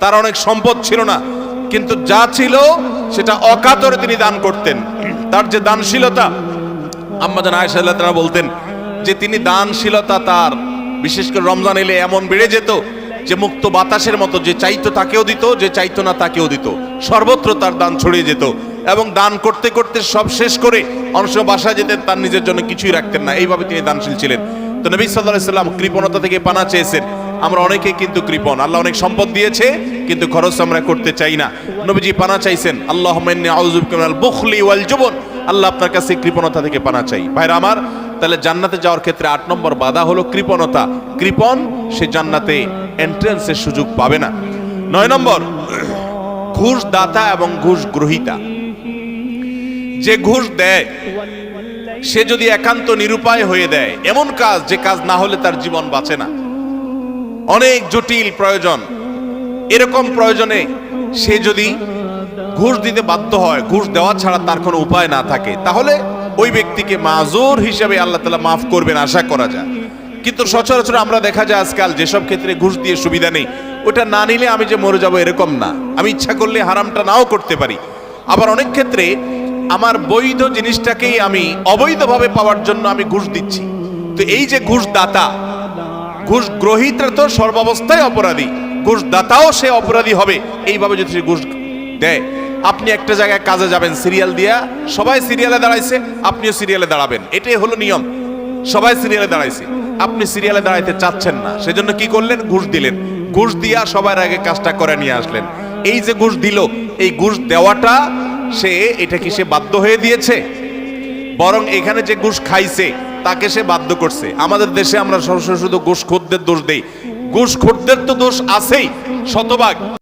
তার অনেক সম্পদ ছিল না, কিন্তু যা ছিল সেটা অকাতরে তিনি দান করতেন। তার যে দানশীলতা, আম্মা জান আয়েশা রাদিয়াল্লাহু তাআলা বলতেন যে তিনি দানশীলতা তার বিশেষ করে রমজান এলে এমন বেড়ে যেত যে মুক্ত বাতাসের মতো, যে চাইতো তাকেও দিত, যে চাইতো না তাকেও দিত, সর্বত্র তার দান ছড়িয়ে যেত। এবং দান করতে করতে সব শেষ করে অনেক সময় বাসায় যেতেন, তার নিজের জন্য কিছুই রাখতেন না। এইভাবে তিনি দানশীল ছিলেন। তো নবী সাল্লাল্লাহু আলাইহি ওয়াসাল্লাম কৃপণতা থেকে পানা চেয়েছেন। আমরা অনেকেই কিন্তু কৃপণ, আল্লাহ অনেক সম্পদ দিয়েছে কিন্তু খরচ আমরা করতে চাই না। নবীজি পানা চাইছেন, আল্লাহুম্মা ইন্নী আউযু বিকা মিনাল বুখলি ওয়াল জুবন, আল্লাহ আপনার কাছে কৃপণতা থেকে পানা চাই। ভাইরা আমার, তাহলে জান্নাতে যাওয়ার ক্ষেত্রে 8 নম্বর বাধা হলো কৃপণতা। কৃপণ সে জান্নাতে এন্ট্রান্সের সুযোগ পাবে না। 9 নম্বর, ঘুষ দাতা এবং ঘুষ গ্রহীতা। যে ঘুষ দেয় সে যদি একান্ত নিরুপায় হয়ে দেয় এমন কাজ, যে কাজ না হলে তার জীবন বাঁচে না, অনেক জটিল প্রয়োজন, এরকম প্রয়োজনে সে যদি ঘুষ দিতে বাধ্য হয়, ঘুষ দেওয়া ছাড়া তার কোনো উপায় না থাকে, তাহলে ওই ব্যক্তিকে মাজুর হিসেবে আল্লাহ তাআলা মাফ করবেন আশা করা যায়। কিন্তু সচরাচর আমরা দেখা যায় আজকাল যেসব ক্ষেত্রে ঘুষ দিয়ে সুবিধা নেই, ওটা না নিলে আমি যে মরে যাব এরকম না, আমি ইচ্ছা করলে হারামটা নাও করতে পারি। আবার অনেক ক্ষেত্রে আমার বৈধ জিনিসটাকেই আমি অবৈধভাবে পাওয়ার জন্য আমি ঘুষ দিচ্ছি। তো এই যে ঘুষ দাতা, ঘুষ গ্রহীতা তো সর্বাবস্থায় অপরাধী, ঘুষ দাতাও সে অপরাধী হবে এইভাবে যদি সে ঘুষ দেয়। আপনি একটা জায়গায় কাজে যাবেন, সিরিয়াল দিয়া, সবাই সিরিয়ালে দাঁড়াইছে, আপনিও সিরিয়ালে দাঁড়াবেন, এটাই হলো নিয়ম। সবাই সিরিয়ালে দাঁড়াইছে, আপনি সিরিয়ালে দাঁড়াইতে চাচ্ছেন না, সেজন্য কি করলেন? ঘুষ দিলেন। ঘুষ দিয়া সবার আগে কাজটা করে নিয়ে আসলেন। এই যে ঘুষ দিল, এই ঘুষ দেওয়াটা সে, এটা কি সে বাধ্য হয়ে দিয়েছে? বরং এখানে যে ঘুষ খাইছে তাকে সে বাধ্য করছে। আমাদের দেশে আমরা সরাসরি শুধু ঘুষখোরদের দোষ দেই, ঘুষখোরদের তো দোষ আছেই শতভাগ।